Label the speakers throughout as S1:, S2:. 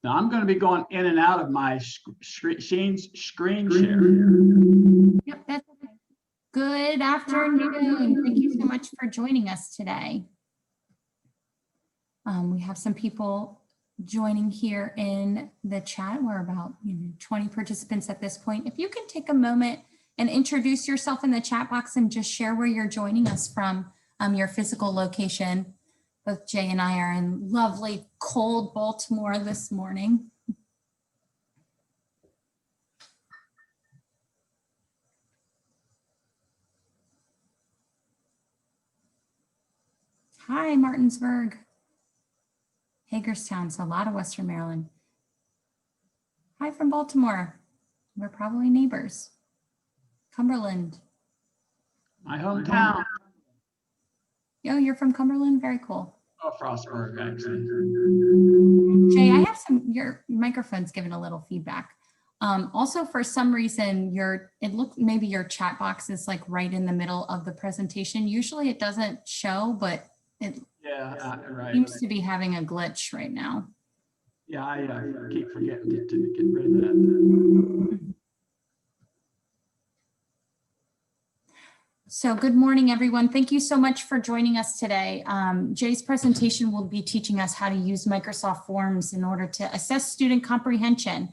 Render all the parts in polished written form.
S1: Now I'm going to be going in and out of my screen share.
S2: Yep, that's okay. Good afternoon. Thank you so much for joining us today. We have some people joining here in the chat. We're about 20 participants at this point. If you can take a moment and introduce yourself in the chat box and just share where you're joining us from, your physical location. Both Jay and I are in lovely, cold Baltimore this morning. Hi, Martinsburg. Hagerstown, so a lot of Western Maryland. Hi from Baltimore. We're probably neighbors. Cumberland.
S1: My hometown.
S2: Oh, you're from Cumberland? Very cool.
S1: Oh, Frostburg, actually.
S2: Jay, I have your microphone's giving a little feedback. Also, for some reason, maybe your chat box is like right in the middle of the presentation. Usually it doesn't show, but it
S1: right.
S2: seems to be having a glitch right now.
S1: Yeah, I keep forgetting to get rid of that.
S2: So good morning, everyone. Thank you so much for joining us today. Jay's presentation will be teaching us how to use Microsoft Forms in order to assess student comprehension.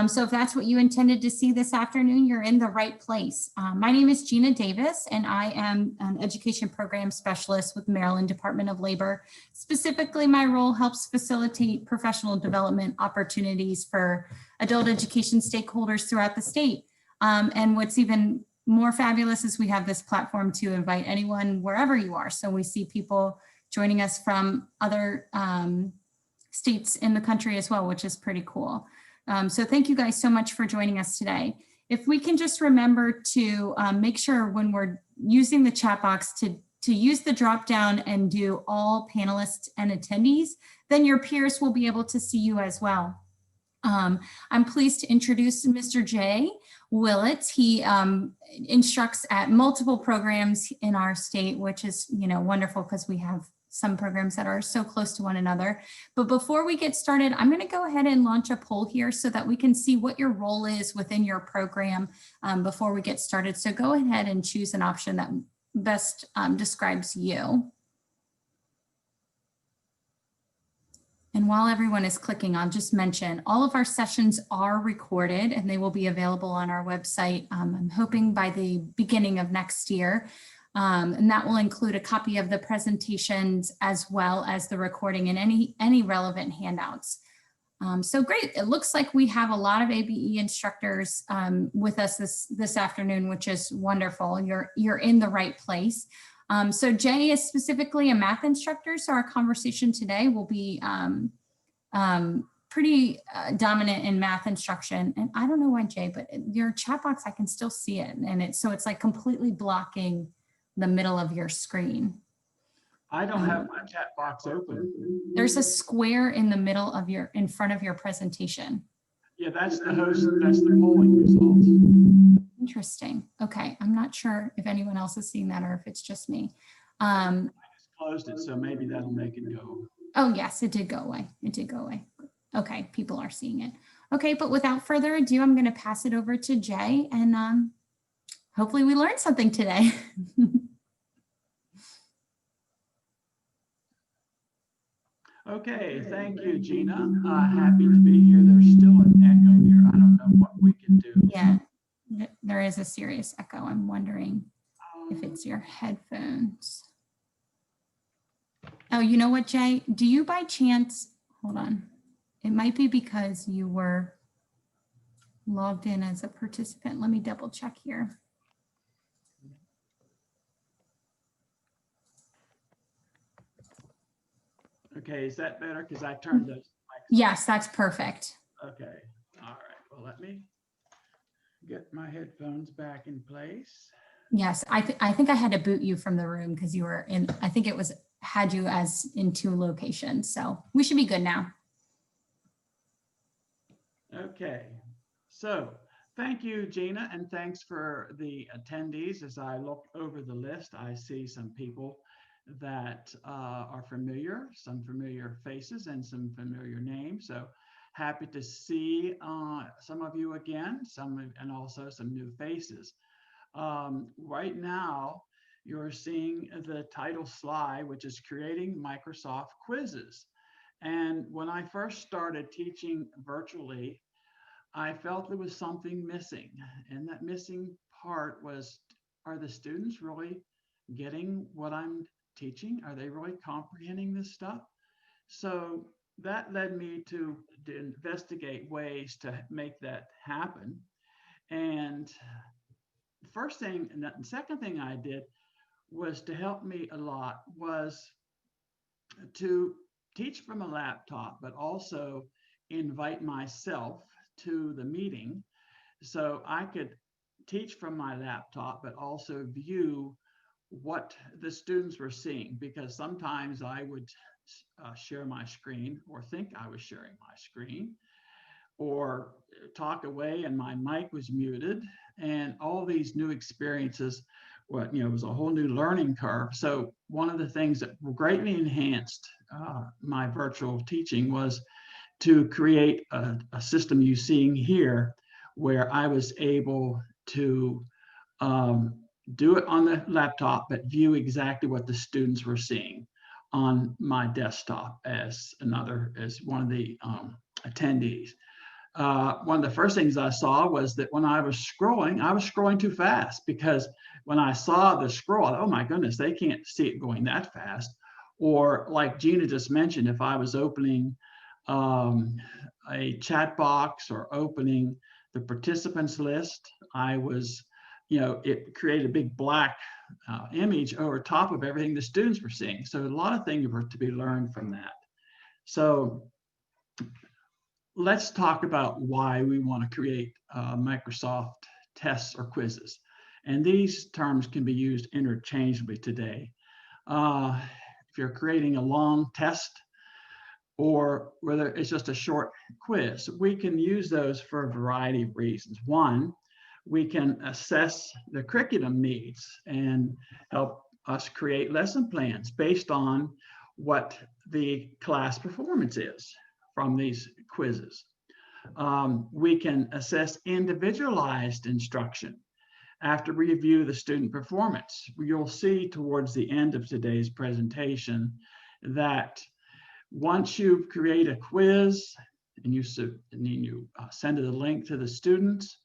S2: So if that's what you intended to see this afternoon, you're in the right place. My name is Gina Davis, and I am an education program specialist with Maryland Department of Labor. Specifically, my role helps facilitate professional development opportunities for adult education stakeholders throughout the state. And what's even more fabulous is we have this platform to invite anyone wherever you are. So we see people joining us from other states in the country as well, which is pretty cool. So thank you guys so much for joining us today. If we can just remember to make sure when we're using the chat box to use the drop down and do all panelists and attendees, then your peers will be able to see you as well. I'm pleased to introduce Mr. Jay Willetts. He instructs at multiple programs in our state, which is wonderful because we have some programs that are so close to one another. But before we get started, I'm going to go ahead and launch a poll here so that we can see what your role is within your program before we get started. So go ahead and choose an option that best describes you. And while everyone is clicking, I'll just mention all of our sessions are recorded and they will be available on our website. I'm hoping by the beginning of next year. And that will include a copy of the presentations as well as the recording and any relevant handouts. So great. It looks like we have a lot of ABE instructors with us this afternoon, which is wonderful. You're in the right place. So Jay is specifically a math instructor. So our conversation today will be pretty dominant in math instruction. And I don't know why, Jay, but your chat box, I can still see it. And so it's like completely blocking the middle of your screen.
S1: I don't have my chat box open.
S2: There's a square in the middle of in front of your presentation.
S1: Yeah, that's the host, that's the polling results.
S2: Interesting. Okay, I'm not sure if anyone else is seeing that or if it's just me.
S1: I just closed it, so maybe that'll make it go.
S2: Oh yes, it did go away. It did go away. Okay, people are seeing it. Okay, but without further ado, I'm going to pass it over to Jay and hopefully we learned something today.
S1: Okay, thank you, Gina. Happy to be here. There's still an echo here. I don't know what we can do.
S2: Yeah, there is a serious echo. I'm wondering if it's your headphones. Oh, you know what, Jay? Do you by chance, hold on. It might be because you were logged in as a participant. Let me double check here.
S1: Okay, is that better? Because I turned those mics.
S2: Yes, that's perfect.
S1: Okay, all right. Well, let me get my headphones back in place.
S2: Yes, I think I had to boot you from the room because you were in, I think it had you as in 2 locations. So we should be good now.
S1: Okay, so thank you, Gina, and thanks for the attendees. As I look over the list, I see some people that are familiar, some familiar faces and some familiar names. So Happy to see some of you again, and also some new faces. Right now, you're seeing the title slide, which is creating Microsoft quizzes. And when I first started teaching virtually, I felt there was something missing. And that missing part was, are the students really getting what I'm teaching? Are they really comprehending this stuff? So that led me to investigate ways to make that happen. And the first thing, and the second thing I did was to help me a lot was to teach from a laptop, but also invite myself to the meeting so I could teach from my laptop, but also view what the students were seeing, because sometimes I would share my screen or think I was sharing my screen or talk away and my mic was muted, and all these new experiences. It was a whole new learning curve. So one of the things that greatly enhanced my virtual teaching was to create a system you're seeing here, where I was able to do it on the laptop, but view exactly what the students were seeing on my desktop as one of the attendees. One of the first things I saw was that when I was scrolling too fast, because when I saw the scroll, oh my goodness, they can't see it going that fast. Or like Gina just mentioned, if I was opening a chat box or opening the participants list, I was, it created a big black image over top of everything the students were seeing. So a lot of things were to be learned from that. So let's talk about why we want to create Microsoft tests or quizzes. And these terms can be used interchangeably today. If you're creating a long test, or whether it's just a short quiz, we can use those for a variety of reasons. One, we can assess the curriculum needs and help us create lesson plans based on what the class performance is from these quizzes. We can assess individualized instruction after we review the student performance. You'll see towards the end of today's presentation that once you create a quiz and you send a link to the students,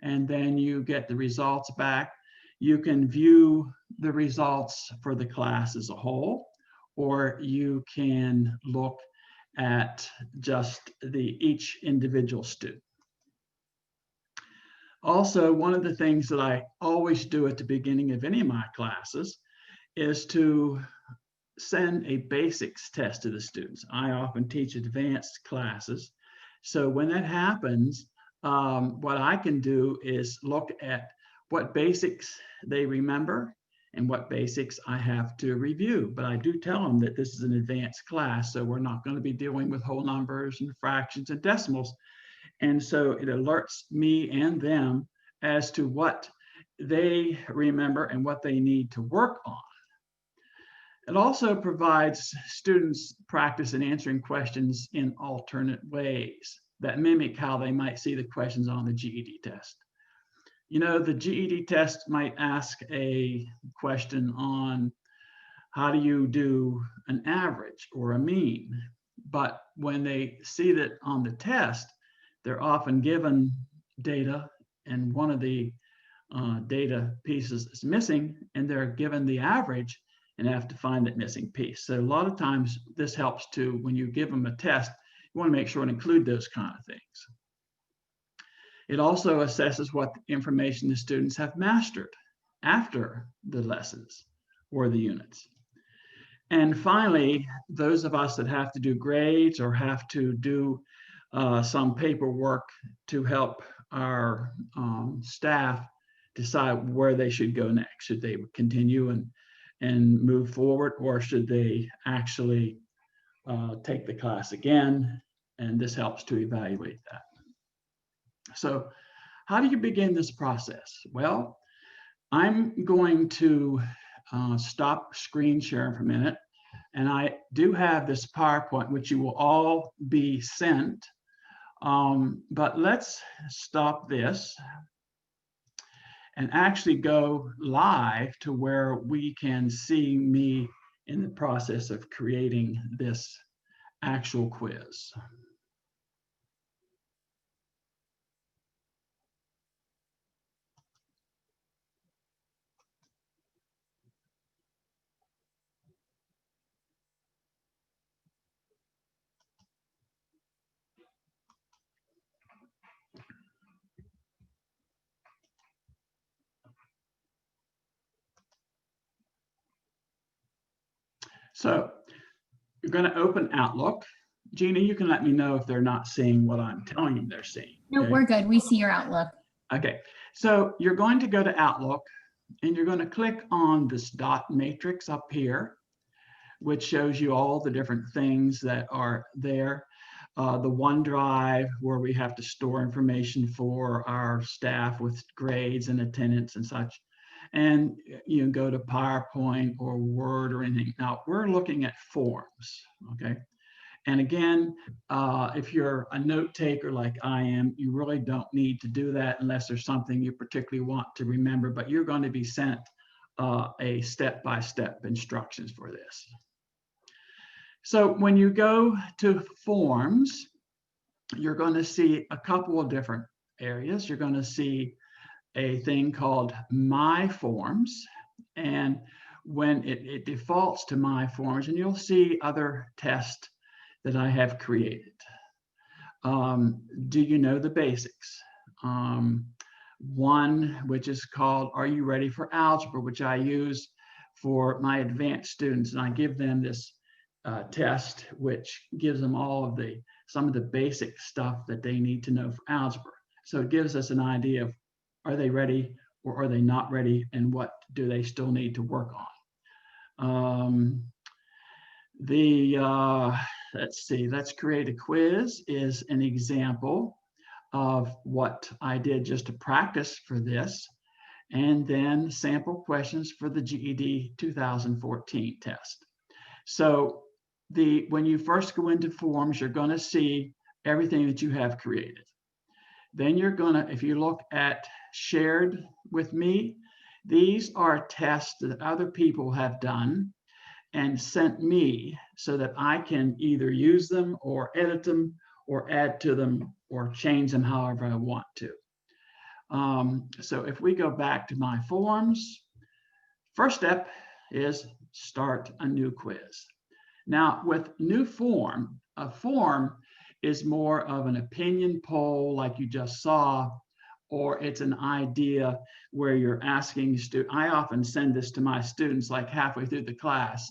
S1: and then you get the results back, you can view the results for the class as a whole, or you can look at just each individual student. Also, one of the things that I always do at the beginning of any of my classes is to send a basics test to the students. I often teach advanced classes. So when that happens, what I can do is look at what basics they remember and what basics I have to review. But I do tell them that this is an advanced class, so we're not going to be dealing with whole numbers and fractions and decimals. And so it alerts me and them as to what they remember and what they need to work on. It also provides students practice in answering questions in alternate ways that mimic how they might see the questions on the GED test. The GED test might ask a question on how do you do an average or a mean, but when they see that on the test, they're often given data and one of the data pieces is missing, and they're given the average and have to find that missing piece. So a lot of times this helps to, when you give them a test, you want to make sure and include those kind of things. It also assesses what information the students have mastered after the lessons or the units. And finally, those of us that have to do grades or have to do some paperwork to help our staff decide where they should go next. Should they continue and move forward, or should they actually take the class again? And this helps to evaluate that. So how do you begin this process? Well, I'm going to stop screen sharing for a minute. And I do have this PowerPoint, which you will all be sent But let's stop this and actually go live to where we can see me in the process of creating this actual quiz. So you're going to open Outlook. Gina, you can let me know if they're not seeing what I'm telling them they're seeing.
S2: No,
S1: Okay?
S2: we're good. We see your Outlook.
S1: Okay, so you're going to go to Outlook and you're going to click on this dot matrix up here, which shows you all the different things that are there. The OneDrive, where we have to store information for our staff with grades and attendance and such. And you can go to PowerPoint or Word or anything. Now, we're looking at forms, okay? And again, if you're a note taker like I am, you really don't need to do that unless there's something you particularly want to remember, but you're going to be sent a step-by-step instructions for this. So when you go to forms, you're going to see a couple of different areas. You're going to see a thing called My Forms, and when it defaults to My Forms, and you'll see other tests that I have created. Do you know the basics? One, which is called Are You Ready for Algebra, which I use for my advanced students, and I give them this test, which gives them all of some of the basic stuff that they need to know for algebra. So it gives us an idea of, are they ready or are they not ready, and what do they still need to work on? Let's see, Let's Create a Quiz is an example of what I did just to practice for this, and then sample questions for the GED 2014 test. So when you first go into forms, you're going to see everything that you have created. Then you're going to, if you look at shared with me, these are tests that other people have done and sent me so that I can either use them or edit them or add to them or change them however I want to. So if we go back to my forms, first step is start a new quiz. Now with new form, a form is more of an opinion poll like you just saw, or it's an idea where you're asking I often send this to my students like halfway through the class.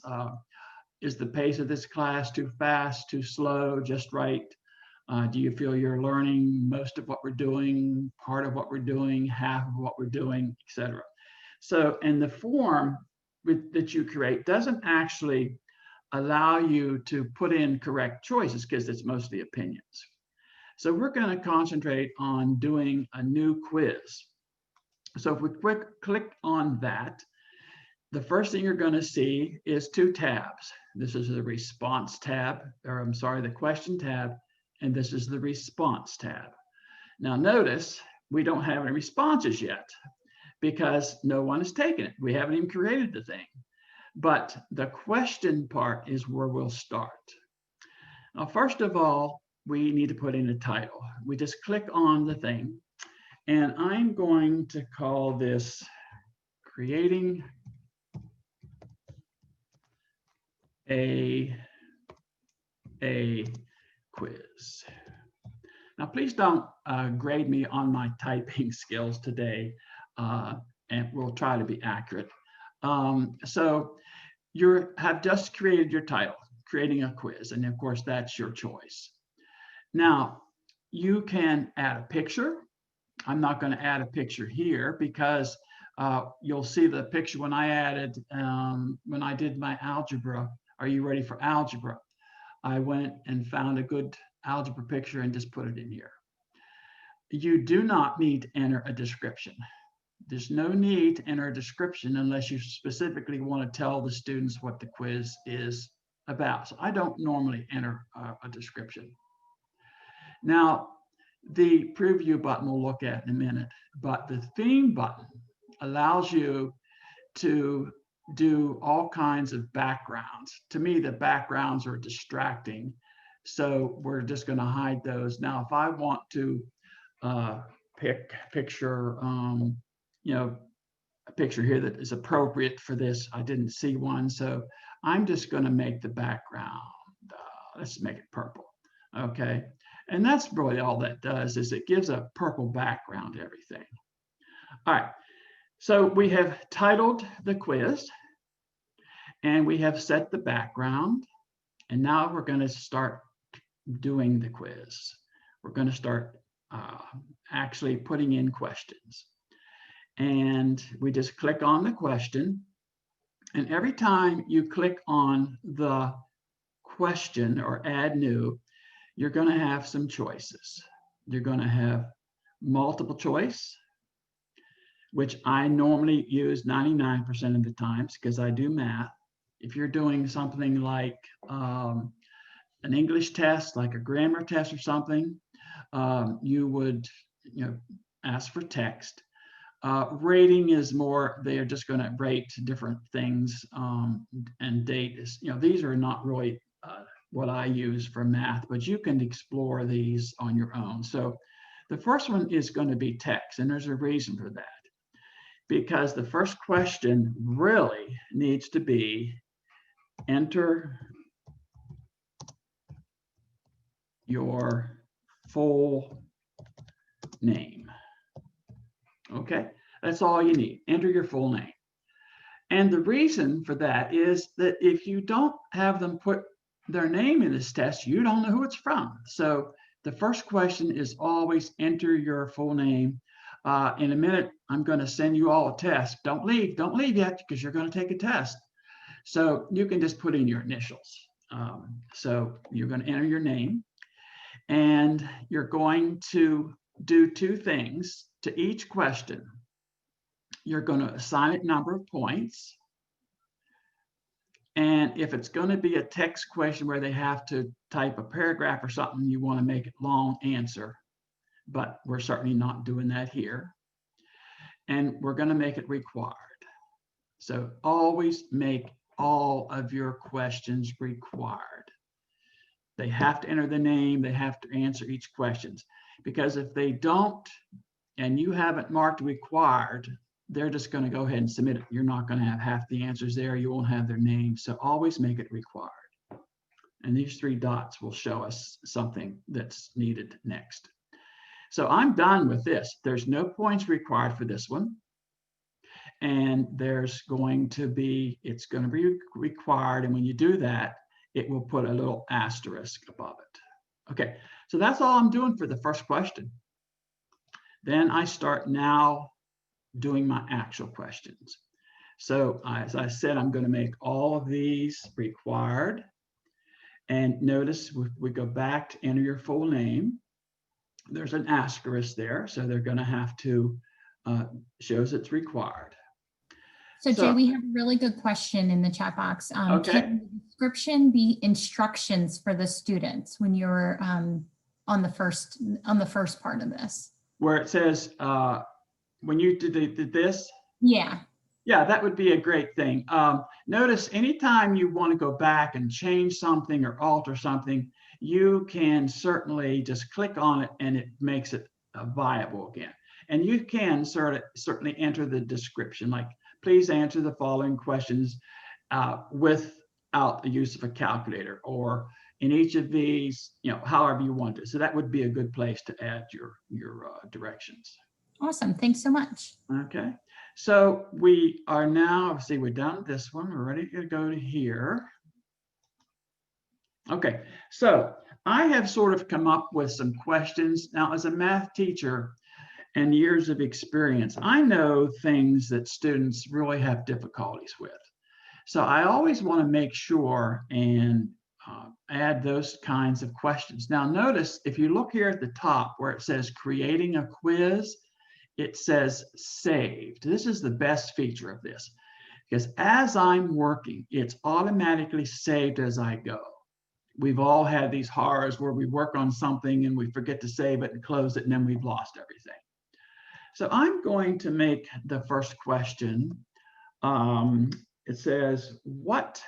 S1: Is the pace of this class too fast, too slow, just right? Do you feel you're learning most of what we're doing, part of what we're doing, half of what we're doing, etc.? So, and the form that you create doesn't actually allow you to put in correct choices because it's mostly opinions. So we're going to concentrate on doing a new quiz. So if we click on that, the first thing you're going to see is two tabs. This is the response tab, or I'm sorry, the question tab, and this is the response tab. Now notice we don't have any responses yet because no one has taken it. We haven't even created the thing. But the question part is where we'll start. Now, first of all, we need to put in a title. We just click on the thing, and I'm going to call this Creating a Quiz. Now, please don't grade me on my typing skills today, and we'll try to be accurate. So you have just created your title, Creating a Quiz, and of course, that's your choice. Now, you can add a picture. I'm not going to add a picture here because you'll see the picture when I did my algebra. Are you ready for algebra? I went and found a good algebra picture and just put it in here. You do not need to enter a description. There's no need to enter a description unless you specifically want to tell the students what the quiz is about. So I don't normally enter a description. Now, the preview button we'll look at in a minute, but the theme button allows you to do all kinds of backgrounds. To me, the backgrounds are distracting, so we're just going to hide those. Now, if I want to picture, a picture here that is appropriate for this, I didn't see one, so I'm just going to make the background, let's make it purple. Okay, and that's really all that does, is it gives a purple background to everything. All right, so we have titled the quiz, and we have set the background, and now we're going to start doing the quiz. We're going to start actually putting in questions. And we just click on the question, and every time you click on the question or add new, you're going to have some choices. You're going to have multiple choice, which I normally use 99% of the times because I do math. If you're doing something like an English test, like a grammar test or something, you would ask for text. Rating is more, they are just going to rate different things, and date is, these are not really what I use for math, but you can explore these on your own. So the first one is going to be text, and there's a reason for that, because the first question really needs to be enter your full name. Okay, that's all you need. Enter your full name. And the reason for that is that if you don't have them put their name in this test, you don't know who it's from. So the first question is always enter your full name. In a minute, I'm going to send you all a test. Don't leave yet, because you're going to take a test. So you can just put in your initials. So you're going to enter your name, and you're going to do two things to each question. You're going to assign it number of points. And if it's going to be a text question where they have to type a paragraph or something, you want to make it long answer, but we're certainly not doing that here. And we're going to make it required. So always make all of your questions required. They have to enter the name, they have to answer each question, because if they don't, and you haven't marked required, they're just going to go ahead and submit it. You're not going to have half the answers there. You won't have their name. So always make it required. And these three dots will show us something that's needed next. So I'm done with this. There's no points required for this one. And there's going to be, it's going to be required. And when you do that, it will put a little asterisk above it. Okay, so that's all I'm doing for the first question. Then I start now doing my actual questions. So as I said, I'm going to make all of these required. And notice we go back to enter your full name. There's an asterisk there, so they're going to have to, shows it's required.
S2: So Jay, we have a really good question in the chat box.
S1: Okay.
S2: Can the description be instructions for the students when you're on the first part of this? Where
S1: it says, when you did this?
S2: Yeah.
S1: Yeah, that would be a great thing. Notice anytime you want to go back and change something or alter something, you can certainly just click on it and it makes it viable again. And you can certainly enter the description, like, please answer the following questions without the use of a calculator, or in each of these, however you want it. So that would be a good place to add your directions.
S2: Awesome. Thanks so much.
S1: Okay. So we are now, see, we're done with this one. We're ready to go to here. Okay. So I have sort of come up with some questions. Now, as a math teacher and years of experience, I know things that students really have difficulties with. So I always want to make sure and add those kinds of questions. Now, notice if you look here at the top where it says creating a quiz, it says saved. This is the best feature of this, because as I'm working, it's automatically saved as I go. we've all had these horrors where we work on something and we forget to save it and close it, and then we've lost everything. So I'm going to make the first question. It says, what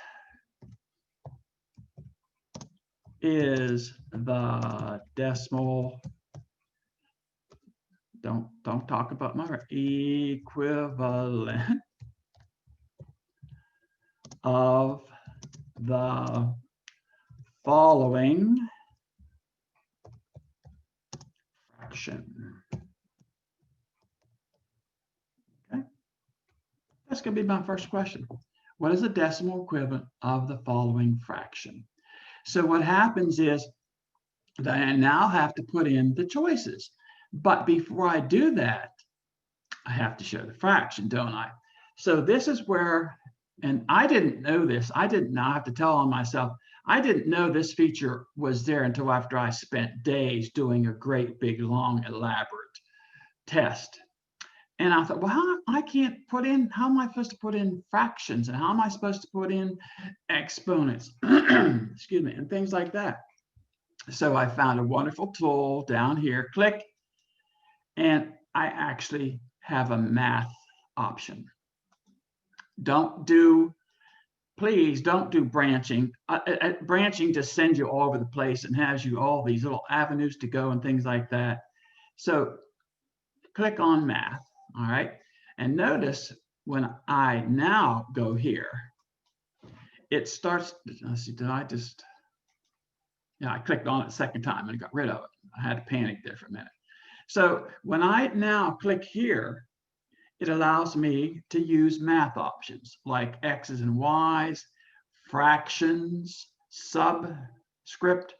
S1: is the decimal, don't talk about my equivalent of the following fraction? Okay, that's going to be my first question. What is the decimal equivalent of the following fraction? So what happens is that I now have to put in the choices. But before I do that, I have to show the fraction, don't I? So this is where, and I didn't know this. I didn't know, I have to tell on myself, I didn't know this feature was there until after I spent days doing a great big long elaborate test. And I thought, well, I can't put in, how am I supposed to put in fractions? And how am I supposed to put in exponents? Excuse me, and things like that. So I found a wonderful tool down here, click, and I actually have a math option. Please don't do branching. Branching just sends you all over the place and has you all these little avenues to go and things like that. So click on math, all right? And notice when I now go here, it starts, let's see, did I just, yeah, I clicked on it a second time and I got rid of it. I had to panic there for a minute. So when I now click here, it allows me to use math options like X's and Y's, fractions, subscript,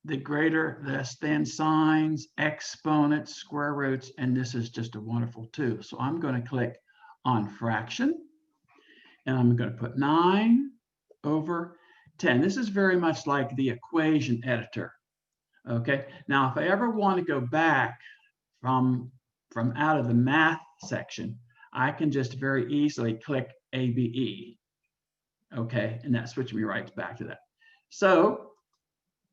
S1: the greater, less than signs, exponents, square roots, and this is just a wonderful tool. So I'm going to click on fraction, and I'm going to put 9/10. This is very much like the equation editor. Okay, now if I ever want to go back from out of the math section, I can just very easily click ABE. Okay, and that switches me right back to that. So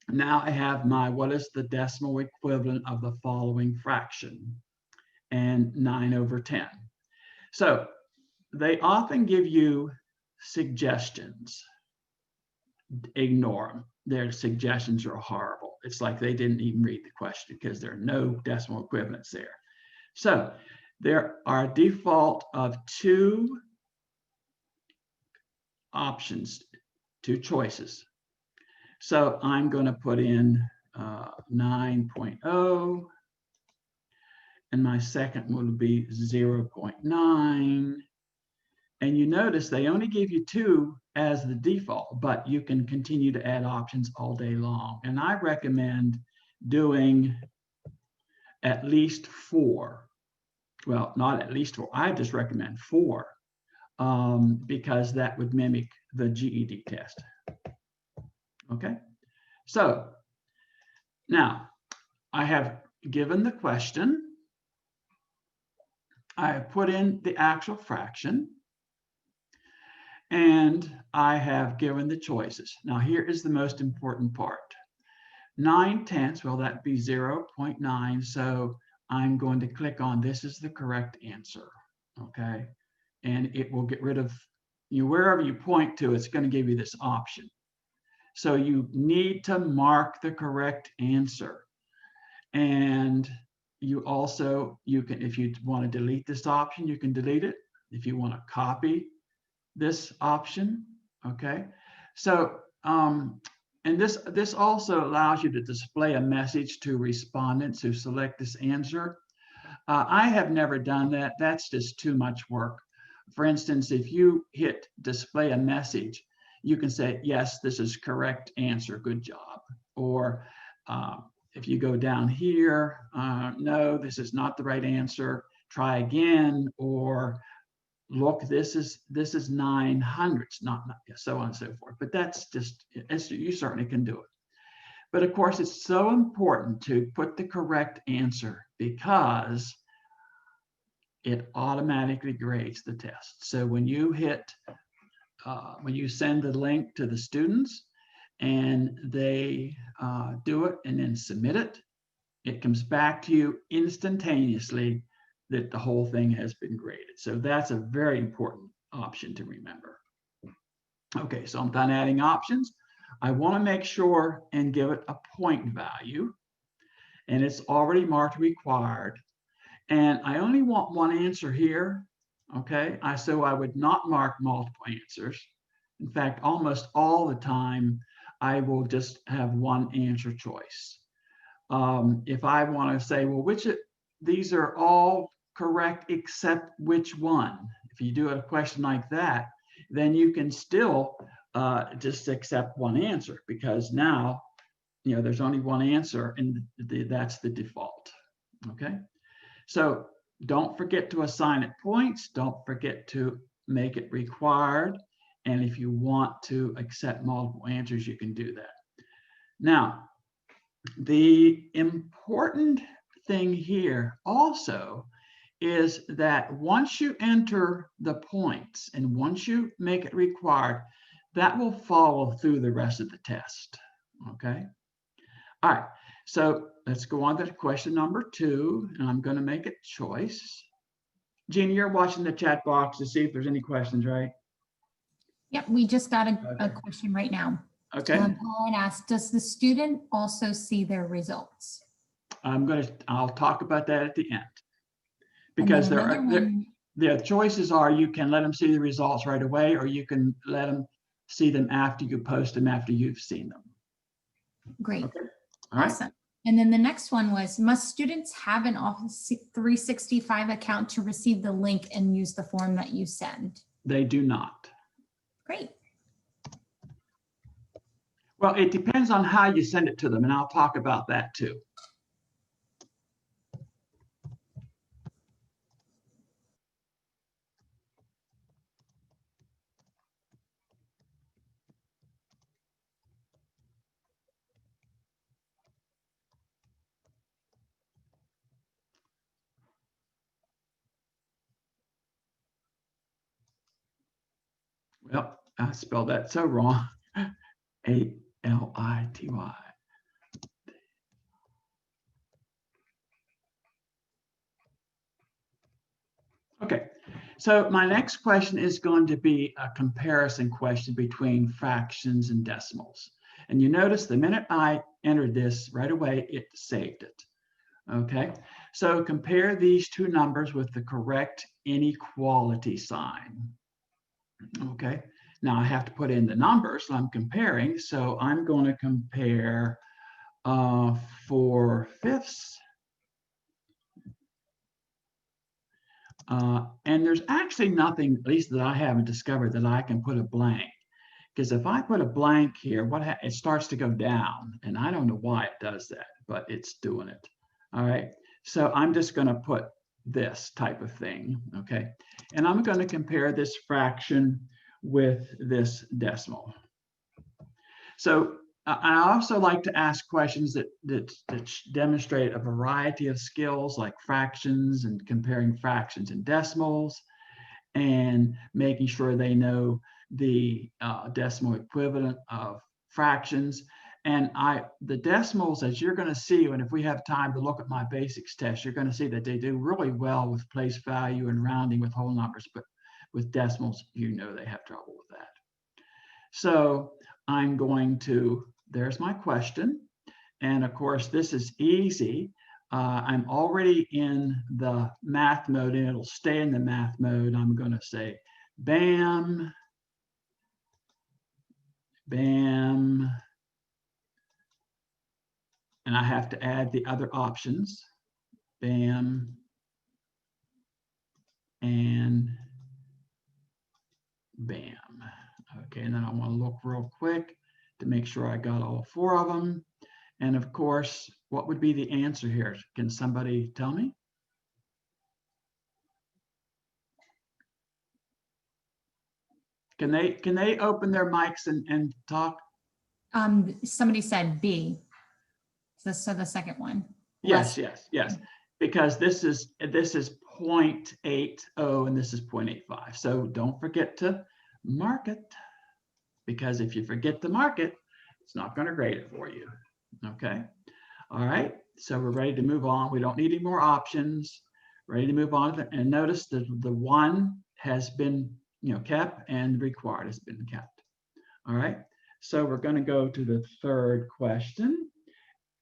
S1: now I have my, what is the decimal equivalent of the following fraction? And 9/10. So they often give you suggestions. Ignore them. Their suggestions are horrible. It's like they didn't even read the question because there are no decimal equivalents there. So there are a default of 2 options, 2 choices. So I'm going to put in 9.0, and my second will be 0.9. And you notice they only give you 2 as the default, but you can continue to add options all day long. And I recommend doing at least 4. Well, not at least 4. I just recommend 4 because that would mimic the GED test. Okay, so now I have given the question. I have put in the actual fraction. And I have given the choices. Now here is the most important part. 9/10, well, that'd be 0.9. So I'm going to click on this is the correct answer. Okay. And it will get rid of, wherever you point to, it's going to give you this option. So you need to mark the correct answer. And you also, can, if you want to delete this option, you can delete it. If you want to copy this option, okay? So, and this also allows you to display a message to respondents who select this answer. I have never done that. That's just too much work. For instance, if you hit display a message, you can say, yes, this is correct answer, good job. Or if you go down here, no, this is not the right answer, try again, or look, this is 900, not so on and so forth. But that's just, you certainly can do it. But of course, it's so important to put the correct answer because it automatically grades the test. So when you hit, when you send the link to the students, and they do it and then submit it. It comes back to you instantaneously that the whole thing has been graded. So that's a very important option to remember. Okay, so I'm done adding options. I want to make sure and give it a point value, and it's already marked required. And I only want one answer here. Okay, so I would not mark multiple answers. In fact, almost all the time, I will just have one answer choice. If I want to say, well, these are all correct except which one? If you do a question like that, then you can still just accept one answer, because now, there's only one answer, and that's the default. Okay, so don't forget to assign it points. Don't forget to make it required. And if you want to accept multiple answers, you can do that. Now, the important thing here also is that once you enter the points and once you make it required, that will follow through the rest of the test. Okay. All right. So let's go on to question number 2, and I'm going to make a choice. Gina, you're watching the chat box to see if there's any questions, right?
S2: Yep, we just got a question right now.
S1: Okay.
S2: Pauline asked, does the student also see their results?
S1: I'll talk about that at the end. Because the choices are, you can let them see the results right away, or you can let them see them after you post them, after you've seen them.
S2: Great.
S1: Okay. All right.
S2: Awesome. And then the next one was, must students have an Office 365 account to receive the link and use the form that you send?
S1: They do not.
S2: Great.
S1: Well, it depends on how you send it to them, and I'll talk about that too. Well, I spelled that so wrong. A-L-I-T-Y. Okay, so my next question is going to be a comparison question between fractions and decimals. And you notice the minute I entered this, right away, it saved it. Okay, so compare these two numbers with the correct inequality sign. Okay, now I have to put in the numbers I'm comparing, so I'm going to compare 4/5. And there's actually nothing, at least that I haven't discovered, that I can put a blank. Because if I put a blank here, it starts to go down, and I don't know why it does that, but it's doing it. All right, so I'm just going to put this type of thing, okay? And I'm going to compare this fraction with this decimal. So I also like to ask questions that demonstrate a variety of skills, like fractions and comparing fractions and decimals, and making sure they know the decimal equivalent of fractions. And the decimals, as you're going to see, and if we have time to look at my basics test, you're going to see that they do really well with place value and rounding with whole numbers, but with decimals, they have trouble with that. So I'm going to, there's my question. And of course, this is easy. I'm already in the math mode, and it'll stay in the math mode. I'm going to say, bam, bam. And I have to add the other options, bam, and bam. Okay, and then I want to look real quick to make sure I got all 4 of them. And of course, what would be the answer here? Can somebody tell me? Can they open their mics and talk?
S2: Somebody said B. So the second one.
S1: Yes. Because this is 0.80 and this is 0.85. So don't forget to mark it, because if you forget to mark it, It's not going to grade it for you. Okay. All right. So we're ready to move on. We don't need any more options. Ready to move on. And notice that the one has been, kept, and required has been kept. All right. So we're going to go to the third question.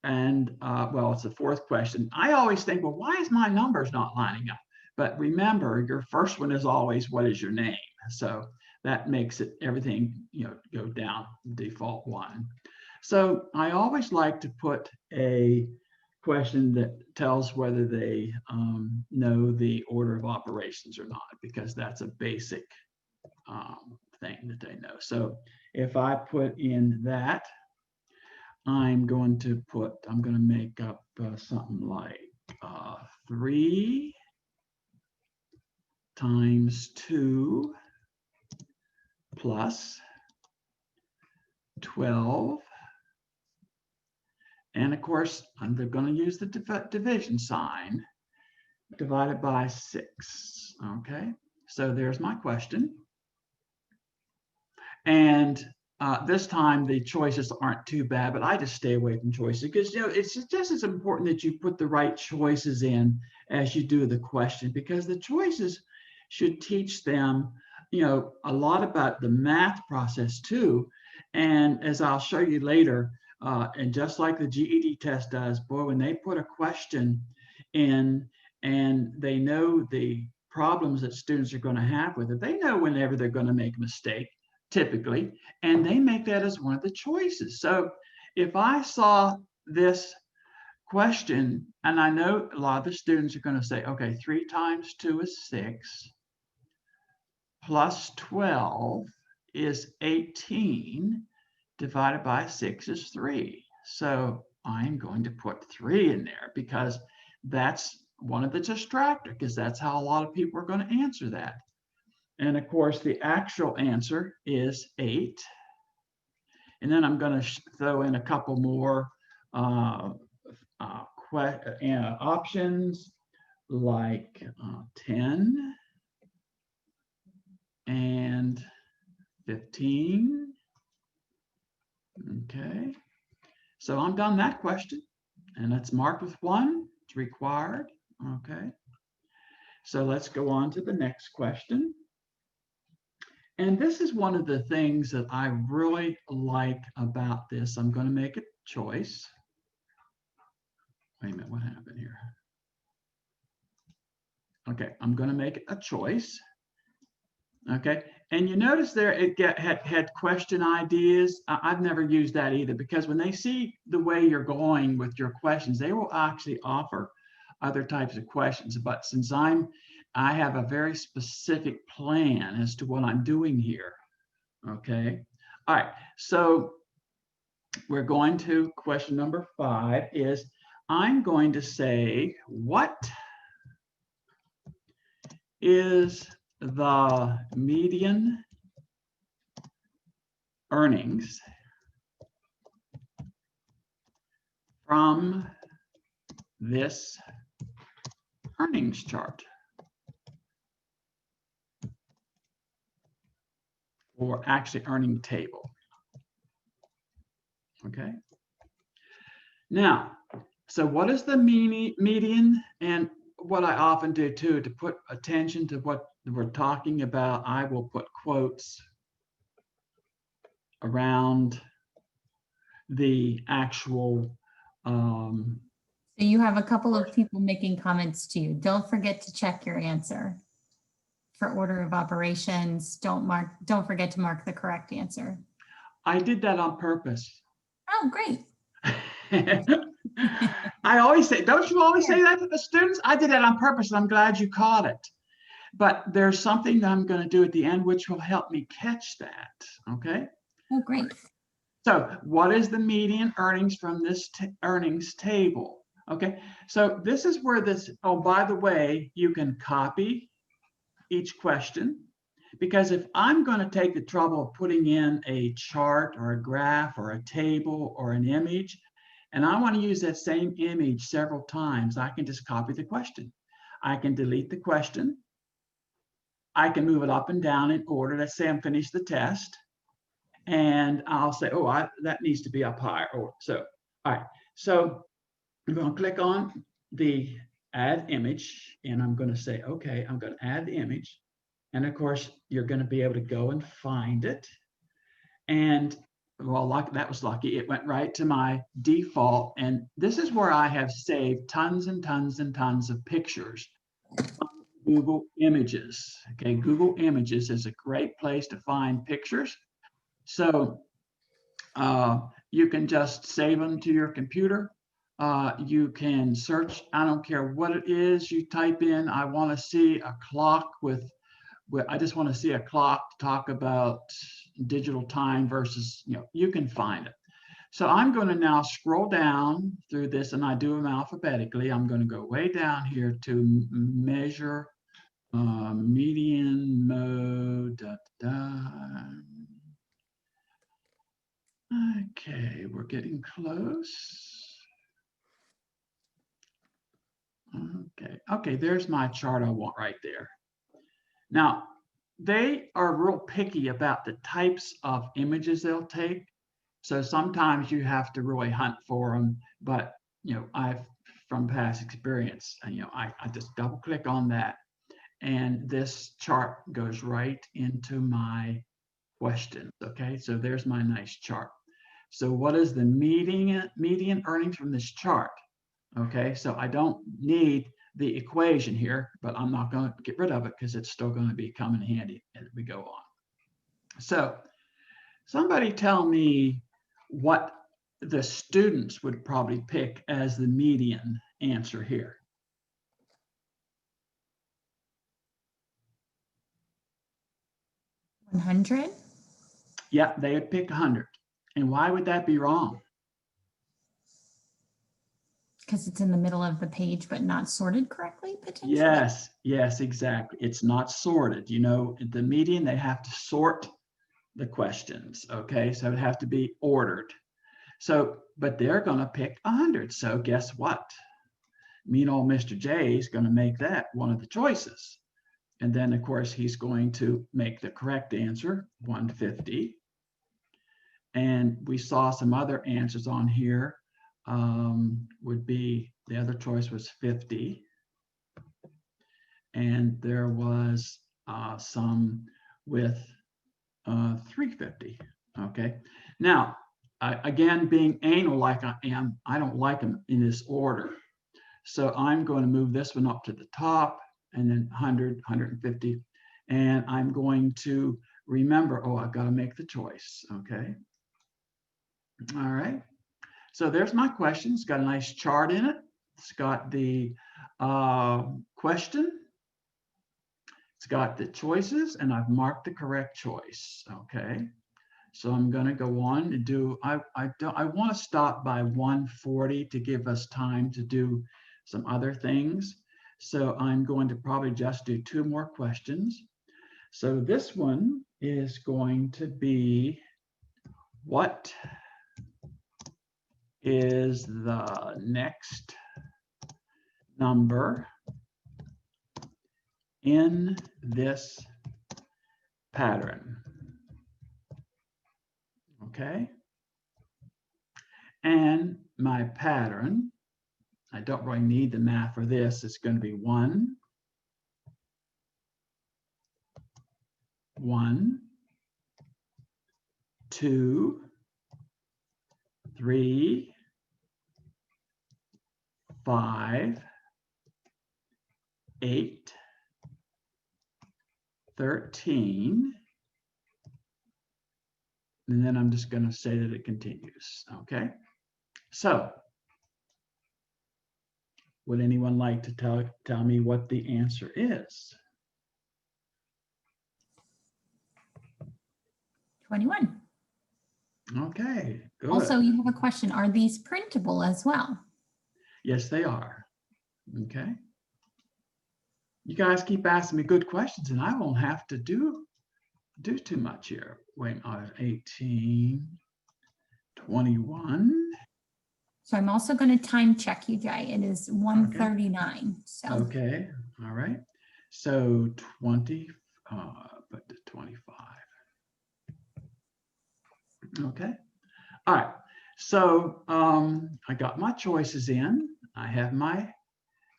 S1: And well, it's the fourth question. I always think, well, why is my numbers not lining up? But remember, your first one is always, what is your name? So that makes it everything, go down default one. So I always like to put a question that tells whether they know the order of operations or not, because that's a basic thing that they know. So if I put in that, I'm going to make up something like 3 times 2 plus 12. And of course, I'm going to use the division sign, divided by 6. Okay, so there's my question. And this time the choices aren't too bad, but I just stay away from choices because, it's just as important that you put the right choices in as you do the question, because the choices should teach them, a lot about the math process too. And as I'll show you later, and just like the GED test does, boy, when they put a question in and they know the problems that students are going to have with it, they know whenever they're going to make a mistake, typically, and they make that as one of the choices. So if I saw this question, and I know a lot of the students are going to say, okay, 3 times 2 is 6, plus 12 is 18, divided by 6 is 3. So I'm going to put 3 in there because that's one of the distractors, because that's how a lot of people are going to answer that. And of course, the actual answer is 8. And then I'm going to throw in a couple more options, like 10 and 15. Okay, so I'm done that question, and it's marked with 1. It's required. Okay, so let's go on to the next question. And this is one of the things that I really like about this. I'm going to make a choice. Wait a minute, what happened here? Okay, I'm going to make a choice. Okay, and you notice there it had question ideas. I've never used that either, because when they see the way you're going with your questions, they will actually offer other types of questions. But since I have a very specific plan as to what I'm doing here. Okay, all right, so we're going to question number 5 is, I'm going to say, what is the median earnings from this earnings chart, or actually earning table? Okay. Now, so what is the median? And what I often do too, to put attention to what we're talking about, I will put quotes around the actual.
S2: So you have a couple of people making comments to you. Don't forget to check your answer for order of operations. Don't forget to mark the correct answer.
S1: I did that on purpose.
S2: Oh, great.
S1: I always say, don't you always say that to the students? I did that on purpose, and I'm glad you caught it. But there's something that I'm going to do at the end which will help me catch that. Okay.
S2: Oh, great.
S1: So what is the median earnings from this earnings table? Okay. So this is where this, oh, by the way, you can copy each question, because if I'm going to take the trouble of putting in a chart or a graph or a table or an image, and I want to use that same image several times, I can just copy the question. I can delete the question. I can move it up and down in order. Let's say I'm finished the test. And I'll say, oh, that needs to be up higher. Or so, all right. So I'm going to click on the add image, and I'm going to say, okay, I'm going to add the image. And of course, you're going to be able to go and find it. And well, that was lucky. It went right to my default. And this is where I have saved tons and tons and tons of pictures. Google Images. Okay, Google Images is a great place to find pictures. So you can just save them to your computer. You can search, I don't care what it is, you type in, I want to see a clock I just want to see a clock to talk about digital time versus, you can find it. So I'm going to now scroll down through this, and I do them alphabetically. I'm going to go way down here to measure median mode. Okay, we're getting close. Okay, there's my chart I want right there. Now, they are real picky about the types of images they'll take. So sometimes you have to really hunt for them, but from past experience, I just double click on that, and this chart goes right into my questions. Okay, so there's my nice chart. So what is the median earnings from this chart? Okay, so I don't need the equation here, but I'm not going to get rid of it because it's still going to be coming handy as we go on. So somebody tell me what the students would probably pick as the median answer here.
S2: $100?
S1: Yeah, they would pick 100. And why would that be wrong?
S2: Because it's in the middle of the page, but not sorted correctly, potentially?
S1: Yes, exactly. It's not sorted. The median, they have to sort the questions. Okay, so it have to be ordered. So, but they're going to pick 100. So guess what? Mean old Mr. J is going to make that one of the choices. And then, of course, he's going to make the correct answer, 150. And we saw some other answers on here. Would be, the other choice was 50. And there was some with 350. Okay. Now, again, being anal like I am, I don't like them in this order. So I'm going to move this one up to the top, and then 100, 150. And I'm going to remember, oh, I've got to make the choice. Okay. All right. So there's my question. It's got a nice chart in it. It's got the question. It's got the choices, and I've marked the correct choice. Okay. So I'm going to go on and do, I want to stop by 140 to give us time to do some other things. So I'm going to probably just do 2 more questions. So this one is going to be, what is the next number in this pattern? Okay. And my pattern, I don't really need the math for this. It's going to be 1, 1, 2, 3, 5, 8, 13. And then I'm just going to say that it continues. Okay. So would anyone like to tell me what the answer is?
S2: 21.
S1: Okay, good.
S2: Also, you have a question. Are these printable as well?
S1: Yes, they are. Okay. You guys keep asking me good questions, and I won't have to do too much here. Wait, 18, 21.
S3: So I'm also going to time check you, Jay. It is 1:39. So
S1: okay, all right. So 20, but 25. Okay. All right. So I got my choices in. I have my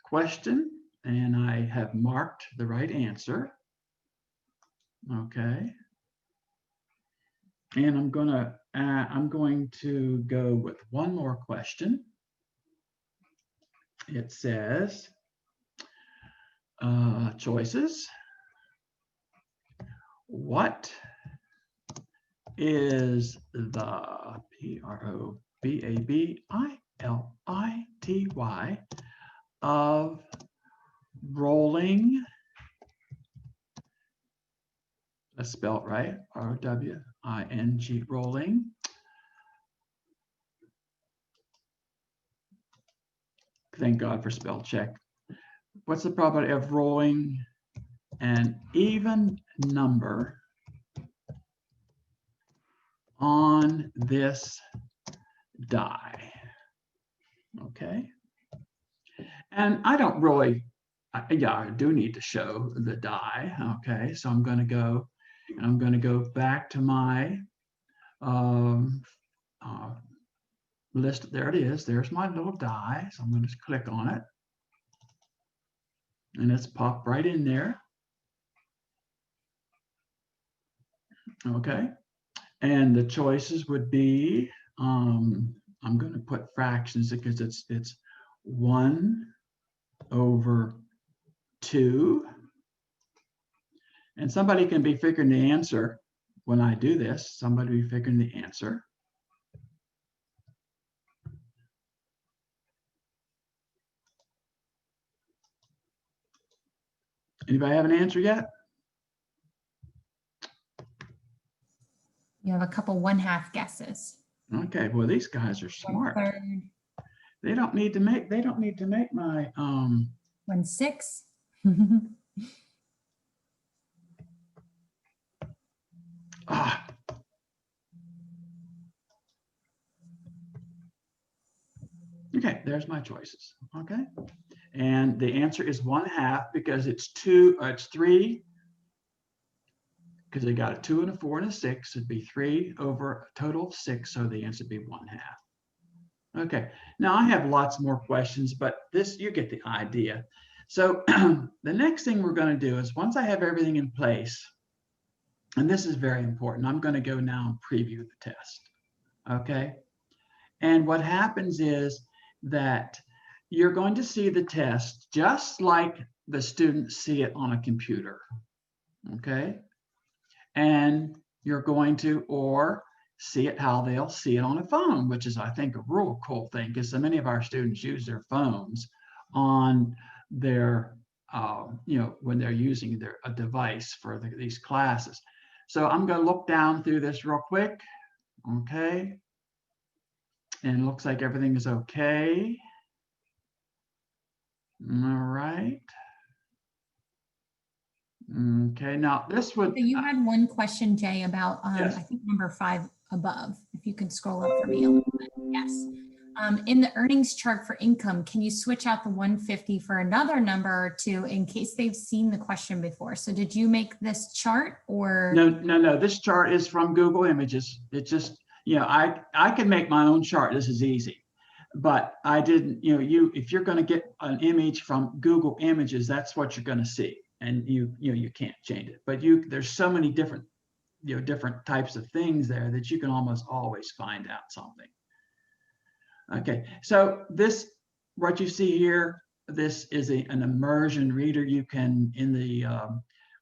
S1: question and I have marked the right answer. Okay. And I'm going to go with one more question. It says, choices. What is the probability of rolling? Let's spell it right. R-O-W-I-N-G, rolling. Thank God for spell check. What's the probability of rolling an even number on this die? Okay. And I don't really, yeah, I do need to show the die. Okay, so I'm going to go and I'm going to go back to my list. There it is. There's my little die. So I'm going to click on it. And it's popped right in there. Okay. And the choices would be, I'm going to put fractions because it's 1/2. And somebody can be figuring the answer when I do this. Somebody will be figuring the answer. Anybody have an answer yet?
S3: You have a couple 1/2 guesses.
S1: Okay, well, these guys are smart.
S3: 1/3.
S1: They don't need to make my
S3: 1/6.
S1: Okay, there's my choices. Okay. And the answer is 1/2 because it's 3, because they got a 2 and a 4 and a 6. It'd be 3 over a total of 6. So the answer would be 1/2. Okay, now I have lots more questions, but this, you get the idea. So the next thing we're going to do is, once I have everything in place, and this is very important, I'm going to go now and preview the test. Okay. And what happens is that you're going to see the test just like the students see it on a computer. Okay. And you're going to, or see it how they'll see it on a phone, which is, I think, a real cool thing, because so many of our students use their phones on their, when they're using a device for these classes. So I'm going to look down through this real quick. Okay. And it looks like everything is okay. All right. Okay, now this would.
S3: So you had one question, Jay, about
S1: Yes.
S3: I think number 5 above. If you could scroll up for me a little bit. Yes. In the earnings chart for income, can you switch out the 150 for another number or two in case they've seen the question before? So did you make this chart or?
S1: No. This chart is from Google Images. It just, I can make my own chart. This is easy. But I didn't, if you're going to get an image from Google Images, that's what you're going to see. And you can't change it. But there's so many different, different types of things there that you can almost always find out something. Okay, so this, what you see here, this is an immersion reader. You can,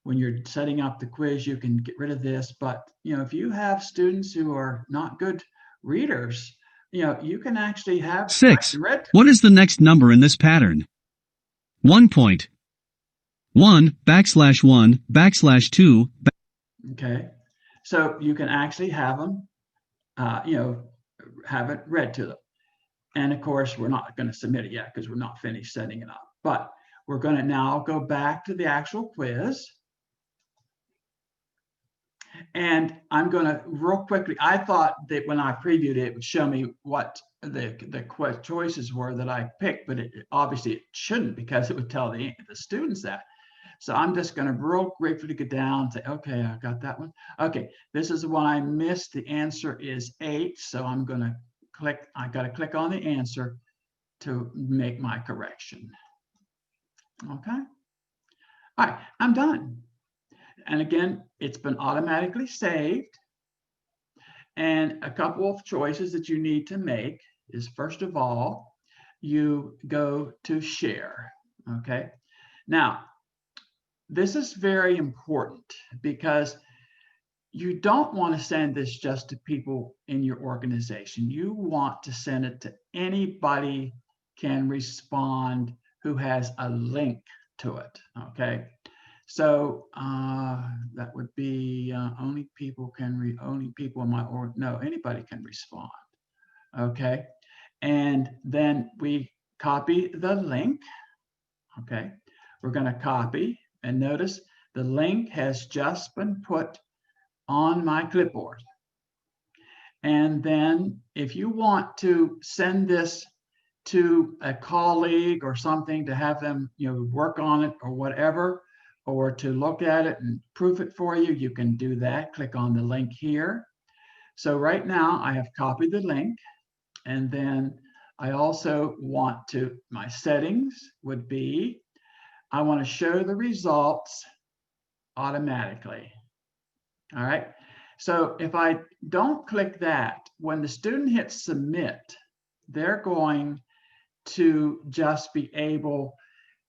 S1: when you're setting up the quiz, you can get rid of this. But, if you have students who are not good readers, you can actually have
S4: 6. What is the next number in this pattern? 1.1/1/2.
S1: Okay, so you can actually have them, have it read to them. And of course, we're not going to submit it yet because we're not finished setting it up. But we're going to now go back to the actual quiz. And I'm going to real quickly, I thought that when I previewed it, it would show me what the choices were that I picked, but obviously it shouldn't, because it would tell the students that. So I'm just going to real briefly go down and say, okay, I got that one. Okay, this is the one I missed. The answer is 8. So I'm going to click, I got to click on the answer to make my correction. Okay. All right, I'm done. And again, it's been automatically saved. And a couple of choices that you need to make is, first of all, you go to share. Okay. Now, this is very important because you don't want to send this just to people in your organization. You want to send it to anybody can respond who has a link to it. Okay. So that would be only people in my org. No, anybody can respond. Okay. And then we copy the link. Okay. We're going to copy, and notice the link has just been put on my clipboard. And then if you want to send this to a colleague or something to have them, work on it or whatever, or to look at it and proof it for you, you can do that. Click on the link here. So right now I have copied the link, and then I also want to, my settings would be, I want to show the results automatically. All right. So if I don't click that, when the student hits submit, they're going to just be able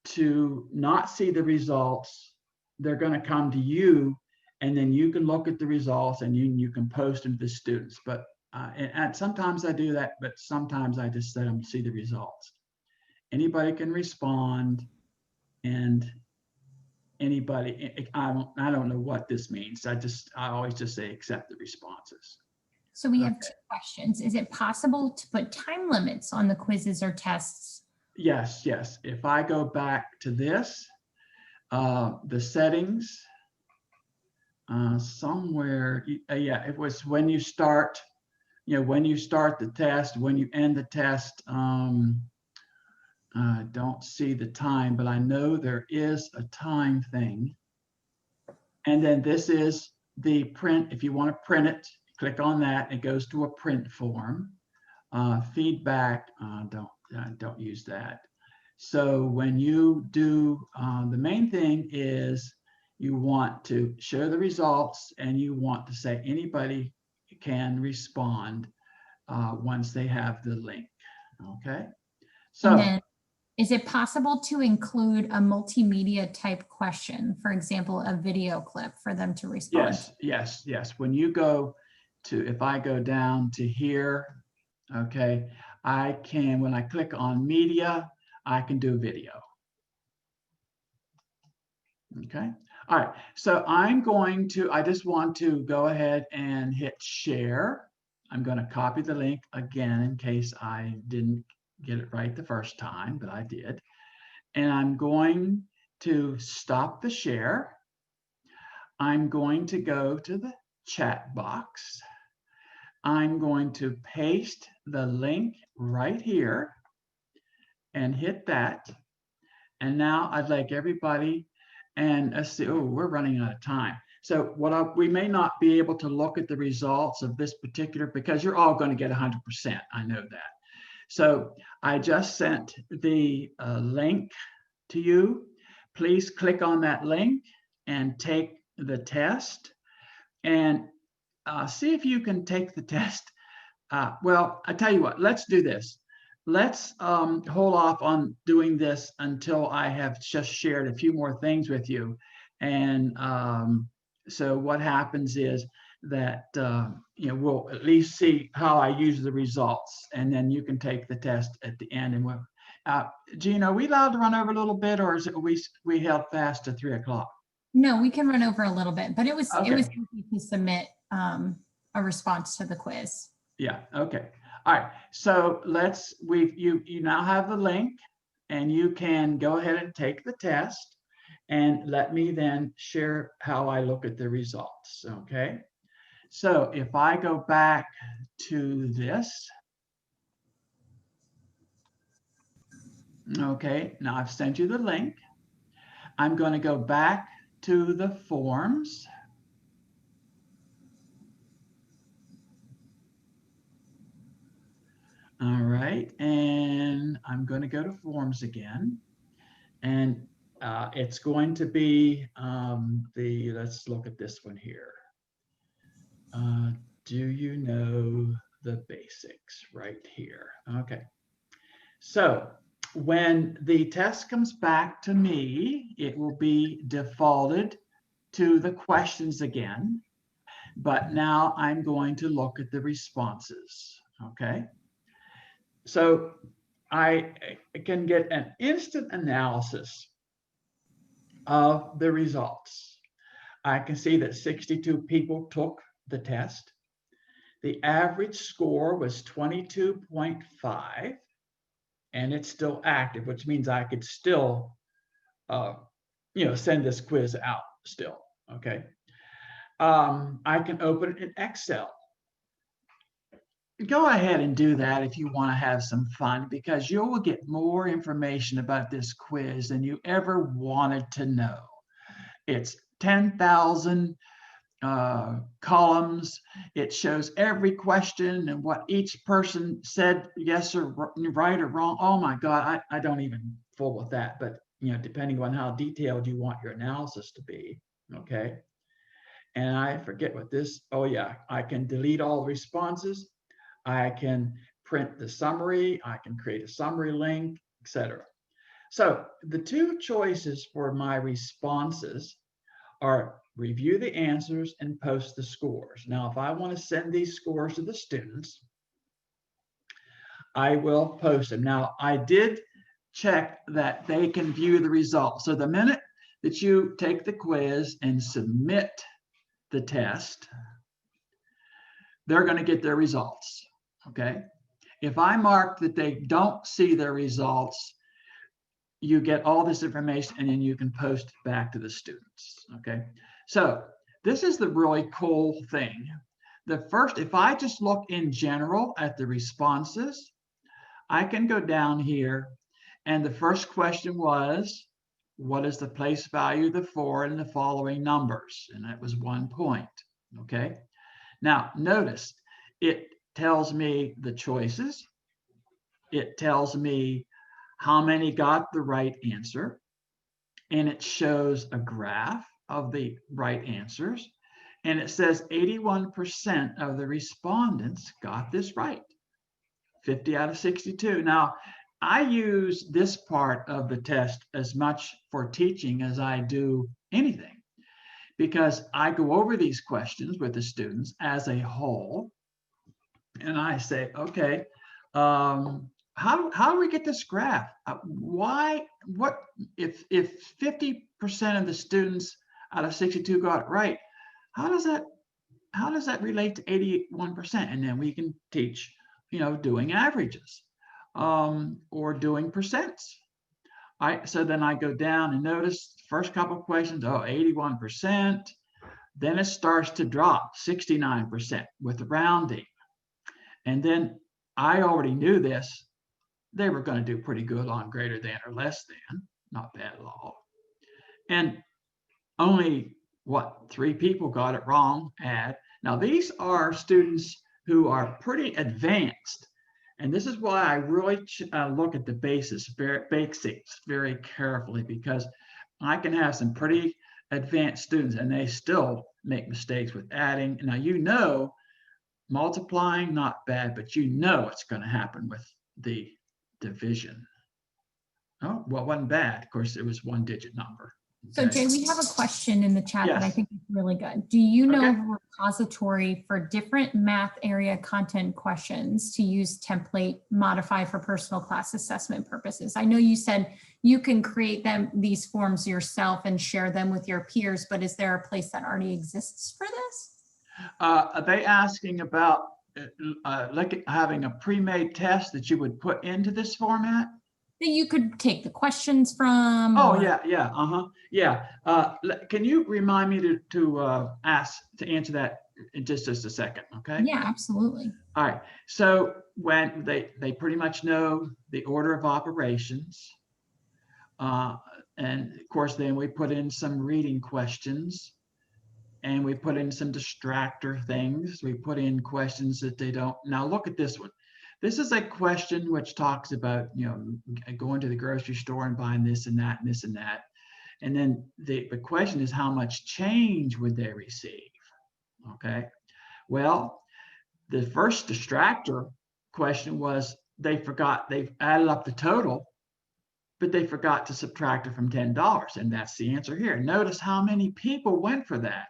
S1: to not see the results. They're going to come to you, and then you can look at the results and you can post them to the students. But and sometimes I do that, but sometimes I just let them see the results. Anybody can respond, and anybody, I don't know what this means. I always just say accept the responses.
S3: So we have 2 questions. Is it possible to put time limits on the quizzes or tests?
S1: Yes. If I go back to this, the settings, somewhere, yeah, it was when you start, when you start the test, when you end the test. I don't see the time, but I know there is a time thing. And then this is the print. If you want to print it, click on that. It goes to a print form. Feedback, don't use that. So when you do, the main thing is you want to show the results, and you want to say anybody can respond once they have the link. Okay. So
S3: is it possible to include a multimedia type question, for example, a video clip for them to respond?
S1: Yes. When you go to, if I go down to here, okay, I can, when I click on media, I can do video. Okay. All right. So I just want to go ahead and hit share. I'm going to copy the link again in case I didn't get it right the first time, but I did. And I'm going to stop the share. I'm going to go to the chat box. I'm going to paste the link right here and hit that. And now I'd like everybody, and let's see, oh, we're running out of time. So we may not be able to look at the results of this particular, because you're all going to get 100%. I know that. So I just sent the link to you. Please click on that link and take the test, and see if you can take the test. Well, I tell you what, let's do this. Let's hold off on doing this until I have just shared a few more things with you. And so what happens is that we'll at least see how I use the results, and then you can take the test at the end. And we'll, Gina, are we allowed to run over a little bit, or is it we held fast to 3 o'clock?
S3: No, we can run over a little bit, but it was
S1: Okay.
S3: It was easy to submit a response to the quiz.
S1: Yeah. Okay. All right. So you now have the link, and you can go ahead and take the test, and let me then share how I look at the results. Okay. So if I go back to this, okay, now I've sent you the link. I'm going to go back to the forms. All right, and I'm going to go to forms again, and it's going to be let's look at this one here. Do you know the basics right here? Okay, so when the test comes back to me, it will be defaulted to the questions again, but now I'm going to look at the responses. Okay. So I can get an instant analysis of the results. I can see that 62 people took the test. The average score was 22.5, and it's still active, which means I could still, send this quiz out still. Okay. I can open it in Excel. Go ahead and do that if you want to have some fun, because you will get more information about this quiz than you ever wanted to know. It's 10,000 columns. It shows every question and what each person said, yes or right or wrong. Oh my God, I don't even fool with that, but depending on how detailed you want your analysis to be, okay? And I forget what this, oh yeah, I can delete all the responses. I can print the summary, I can create a summary link, etc. So the two choices for my responses are review the answers and post the scores. Now, if I want to send these scores to the students, I will post them. Now, I did check that they can view the results. So the minute that you take the quiz and submit the test, they're going to get their results. Okay. If I mark that they don't see their results, you get all this information and then you can post it back to the students. Okay. So this is the really cool thing. The first, if I just look in general at the responses, I can go down here, and the first question was, what is the place value of the 4 in the following numbers? And that was 1 point. Okay. Now notice it tells me the choices. It tells me how many got the right answer. And it shows a graph of the right answers. And it says 81% of the respondents got this right. 50 out of 62. Now, I use this part of the test as much for teaching as I do anything, because I go over these questions with the students as a whole. And I say, okay, how do we get this graph? If 50% of the students out of 62 got it right, how does that relate to 81%? And then we can teach, doing averages, or doing percents. So then I go down and notice the first couple of questions, 81%. Then it starts to drop, 69% with rounding. And then I already knew this. They were going to do pretty good on greater than or less than, not bad at all. And only, 3 people got it wrong, add. Now, these are students who are pretty advanced. And this is why I really look at the basics very carefully, because I can have some pretty advanced students and they still make mistakes with adding. Now, multiplying, not bad, but what's going to happen with the division. Oh, well, it wasn't bad. Of course, it was 1-digit number.
S2: So Jay, we have a question in the chat that I
S1: Yes.
S2: think is really good. Do you know
S1: Okay.
S2: of a repository for different math area content questions to use template, modify for personal class assessment purposes? I know you said you can create these forms yourself and share them with your peers, but is there a place that already exists for this?
S1: Are they asking about having a pre-made test that you would put into this format?
S2: That you could take the questions from?
S1: Oh,
S2: or-
S1: yeah. Can you remind me to answer that in just a second, okay?
S2: Yeah, absolutely.
S1: All right. So when they pretty much know the order of operations, And of course, then we put in some reading questions, and we put in some distractor things. We put in questions that they don't. Now look at this one. This is a question which talks about, going to the grocery store and buying this and that and this and that. And then the question is, how much change would they receive? Okay. Well, the first distractor question was they've added up the total, but they forgot to subtract it from $10. And that's the answer here. Notice how many people went for that.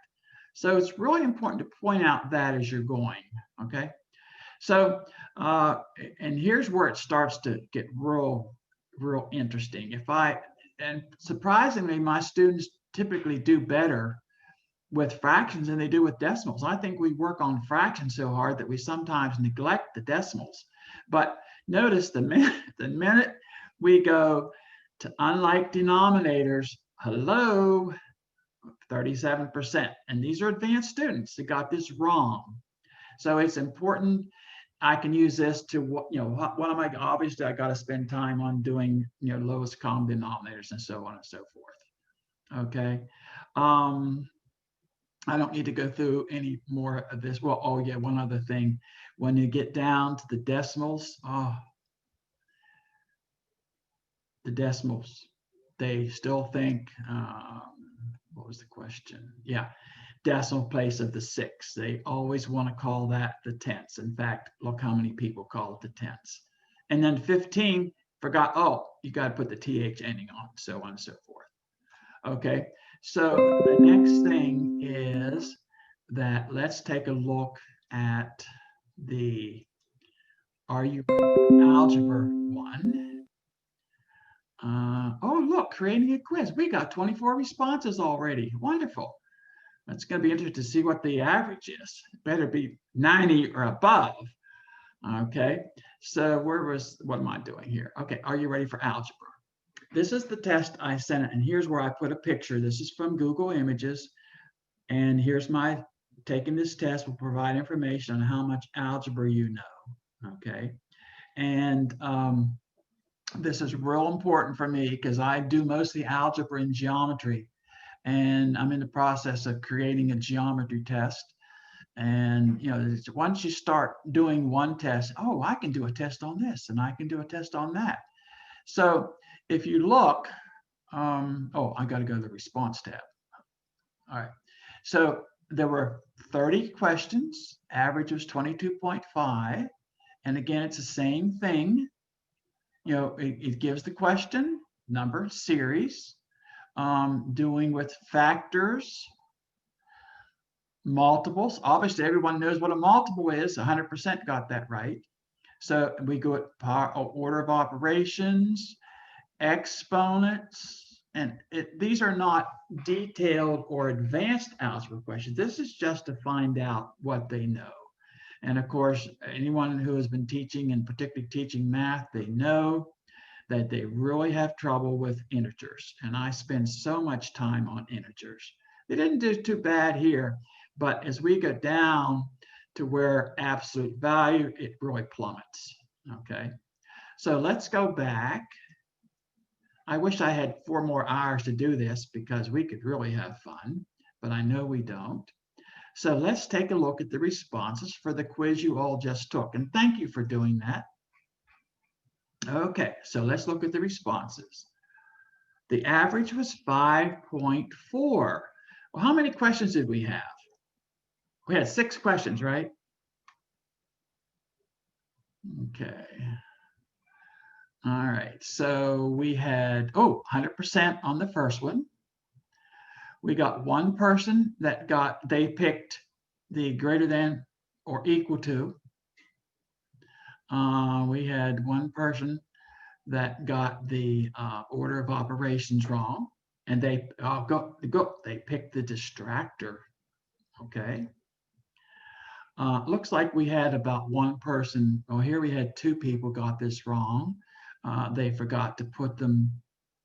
S1: So it's really important to point out that as you're going. Okay. So, and here's where it starts to get real interesting. And surprisingly, my students typically do better with fractions than they do with decimals. I think we work on fractions so hard that we sometimes neglect the decimals. But notice the minute we go to unlike denominators, hello, 37%. And these are advanced students that got this wrong. So it's important. I can use this to, what am I, obviously I got to spend time on doing, lowest common denominators and so on and so forth. Okay. I don't need to go through any more of this. Well, oh yeah, one other thing. When you get down to the decimals, they still think, what was the question? Yeah, decimal place of the 6. They always want to call that the tenths. In fact, look how many people call it the tenths. And then 15, forgot, oh, you got to put the TH ending on, so on and so forth. Okay, so the next thing is that let's take a look at the Are You Algebra 1. Oh, look, creating a quiz. We got 24 responses already. Wonderful. It's going to be interesting to see what the average is. It better be 90 or above. Okay, so what am I doing here? Okay, are you ready for algebra? This is the test I sent it, and here's where I put a picture. This is from Google Images, and here's my taking this test will provide information on how much algebra you know. Okay, and this is real important for me because I do mostly algebra and geometry, and I'm in the process of creating a geometry test. And once you start doing one test, oh, I can do a test on this, and I can do a test on that. So if you look, oh, I got to go to the response tab. All right. So there were 30 questions. Average was 22.5. And again, it's the same thing. It gives the question, number, series, doing with factors, multiples. Obviously, everyone knows what a multiple is. 100% got that right. So we go at order of operations, exponents, and these are not detailed or advanced algebra questions. This is just to find out what they know. And of course, anyone who has been teaching, and particularly teaching math, they know that they really have trouble with integers. And I spend so much time on integers. They didn't do too bad here, but as we go down to where absolute value, it really plummets. Okay, so let's go back. I wish I had 4 more hours to do this because we could really have fun, but I know we don't. So let's take a look at the responses for the quiz you all just took. And thank you for doing that. Okay, so let's look at the responses. The average was 5.4. Well, how many questions did we have? We had 6 questions, right? Okay. All right, so we had, 100% on the first one. We got one person that they picked the greater than or equal to. We had one person that got the order of operations wrong, and they picked the distractor. Okay. Looks like we had about one person. Oh, here we had 2 people got this wrong. They forgot to put them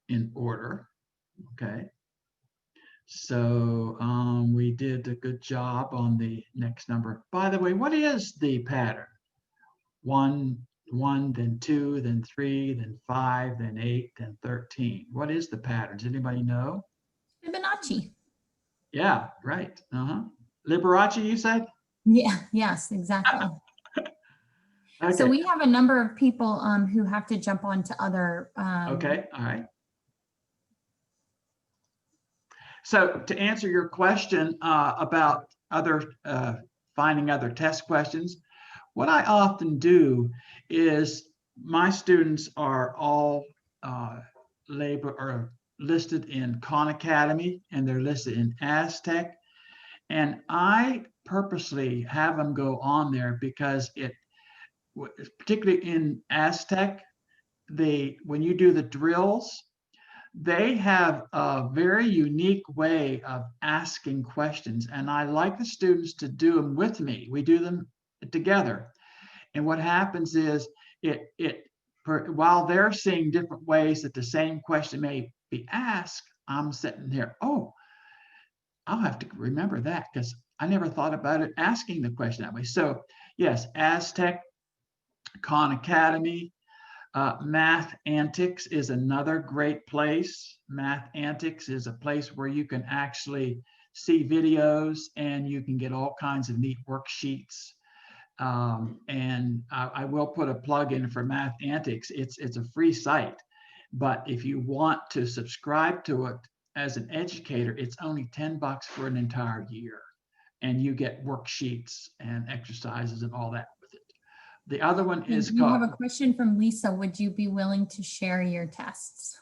S1: in order. Okay. So we did a good job on the next number. By the way, what is the pattern? 1, 1, then 2, then 3, then 5, then 8, then 13. What is the pattern? Does anybody know?
S3: Fibonacci.
S1: Yeah, right. Liberace, you said?
S3: Yeah, yes, exactly.
S1: Okay.
S3: So we have a number of people who have to jump on to other.
S1: Okay, all right. So to answer your question about finding other test questions, what I often do is my students are all listed in Khan Academy, and they're listed in Aztec. And I purposely have them go on there because particularly in Aztec, when you do the drills, they have a very unique way of asking questions. And I like the students to do them with me. We do them together. And what happens is while they're seeing different ways that the same question may be asked, I'm sitting there, oh, I'll have to remember that because I never thought about it asking the question that way. So yes, Aztec, Khan Academy, Math Antics is another great place. Math Antics is a place where you can actually see videos and you can get all kinds of neat worksheets. And I will put a plug in for Math Antics. It's a free site, but if you want to subscribe to it as an educator, it's only $10 for an entire year, and you get worksheets and exercises and all that with it. The other one is
S3: We have a question from Lisa. Would you be willing to share your tests?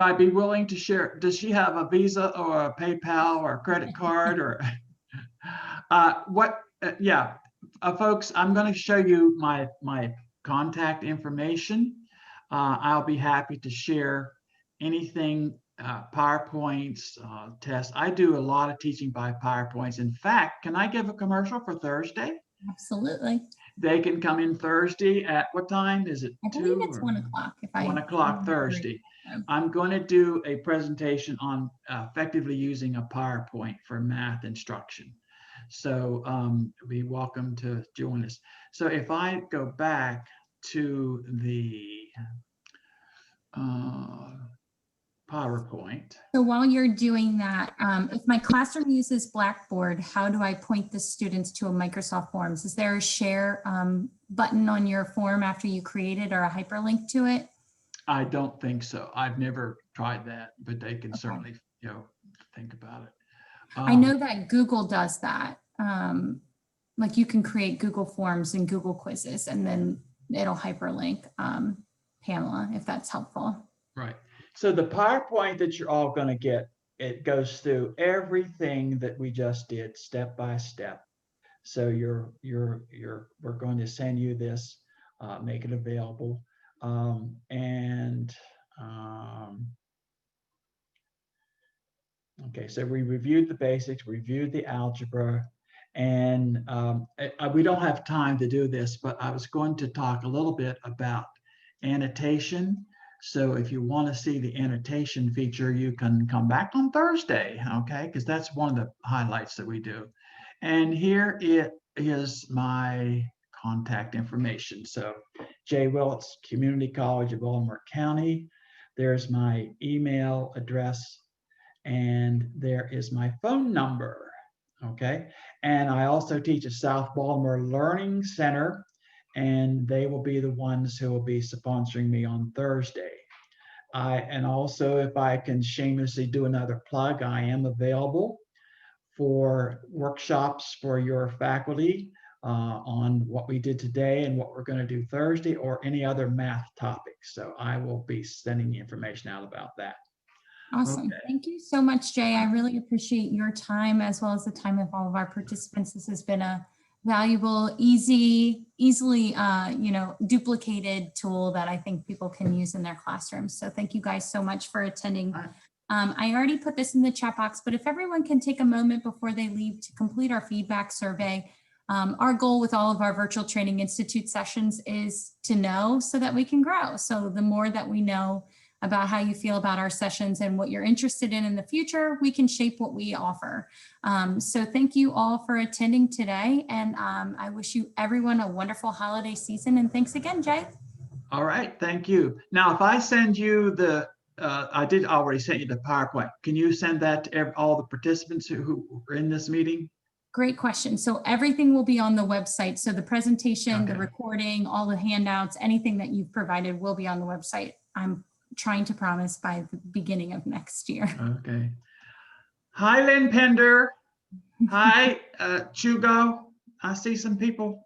S1: I'd be willing to share. Does she have a Visa or a PayPal or a credit card or yeah, folks, I'm going to show you my contact information. I'll be happy to share anything, PowerPoints, tests. I do a lot of teaching by PowerPoints. In fact, can I give a commercial for Thursday?
S3: Absolutely.
S1: They can come in Thursday at what time? Is it 2?
S3: I believe it's 1 o'clock.
S1: 1 o'clock Thursday. I'm going to do a presentation on effectively using a PowerPoint for math instruction. So be welcome to join us. So if I go back to the PowerPoint.
S3: So while you're doing that, if my classroom uses Blackboard, how do I point the students to a Microsoft Forms? Is there a share button on your form after you create it or a hyperlink to it?
S1: I don't think so. I've never tried that, but they can certainly, think about it.
S3: I know that Google does that. Like you can create Google Forms and Google quizzes, and then it'll hyperlink Pamela, if that's helpful.
S1: Right. So the PowerPoint that you're all going to get, it goes through everything that we just did step by step. So we're going to send you this, make it available. Okay, so we reviewed the basics, reviewed the algebra, and we don't have time to do this, but I was going to talk a little bit about annotation. So if you want to see the annotation feature, you can come back on Thursday, okay? Because that's one of the highlights that we do. And here it is my contact information. So Jay Willetts, Community College of Baltimore County. There's my email address, and there is my phone number, okay? And I also teach at South Baltimore Learning Center, and they will be the ones who will be sponsoring me on Thursday. And also, if I can shamelessly do another plug, I am available for workshops for your faculty on what we did today and what we're going to do Thursday, or any other math topics. So I will be sending information out about that.
S3: Awesome. Okay. Thank you so much, Jay. I really appreciate your time as well as the time of all of our participants. This has been a valuable, easily, duplicated tool that I think people can use in their classrooms. So thank you guys so much for attending. I already put this in the chat box, but if everyone can take a moment before they leave to complete our feedback survey. Our goal with all of our Virtual Training Institute sessions is to know so that we can grow. So the more that we know,
S2: about how you feel about our sessions and what you're interested in the future, we can shape what we offer. So thank you all for attending today. And I wish you everyone a wonderful holiday season. And thanks again, Jay.
S1: All right, thank you. Now, if I send you the, I did already send you the PowerPoint. Can you send that to all the participants who are in this meeting?
S2: Great question. So everything will be on the website. So the presentation, the
S1: Okay.
S2: recording, all the handouts, anything that you've provided will be on the website. I'm trying to promise by the beginning of next year.
S1: Okay. Hi, Lynn Pender. Hi, Chugo. I see some people